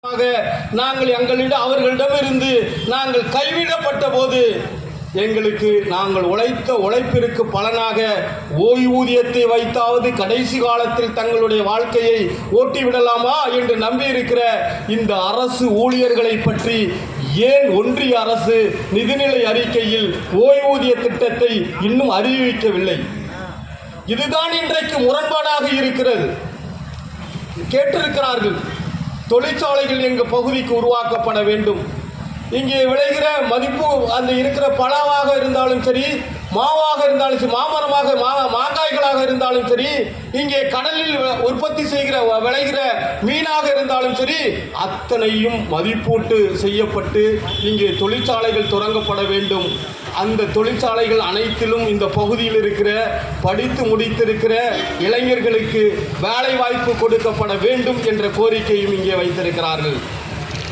நாங்கள் அவர்களிடமிருந்து நாங்கள் கைவிடப்பட்ட போது எங்களுக்கு நாங்கள் உழைத்த உழைப்பிற்கு பலனாக ஓய்வூதியத்தை வைத்தாவது கடைசி காலத்தில் தங்களுடைய வாழ்க்கையை ஓட்டிவிடலாமா என்று நம்பியிருக்கிற இந்த அரசு ஊழியர்களை பற்றி ஏன் ஒன்றிய அரசு நிதிநிலை அறிக்கையில் ஓய்வூதிய திட்டத்தை இன்னும் அறிவிக்கவில்லை? இதுதான் இன்றைக்கு முரண்பாடாக இருக்கிறது. கேட்டிருக்கிறார்கள், தொழிற்சாலைகள் எங்கள் பகுதிக்கு உருவாக்கப்பட வேண்டும். இங்கே விளைகிற மதிப்பு அந்த இருக்கிற பழமாக இருந்தாலும் சரி, மாவாக இருந்தாலும் சரி, மாங்காய்களாக இருந்தாலும் சரி, இங்கே கடலில் உற்பத்தி செய்கிற விளைகிற மீனாக இருந்தாலும் சரி, அத்தனையும் மதிப்பூட்டு செய்யப்பட்டு இங்கே தொழிற்சாலைகள் தொடங்கப்பட வேண்டும். அந்த தொழிற்சாலைகள் அனைத்திலும் இந்த பகுதியில் இருக்கிற படித்து முடித்திருக்கிற இளைஞர்களுக்கு வேலை வாய்ப்பு கொடுக்கப்பட வேண்டும் என்ற கோரிக்கையும் இங்கே வைத்திருக்கிறார்கள்.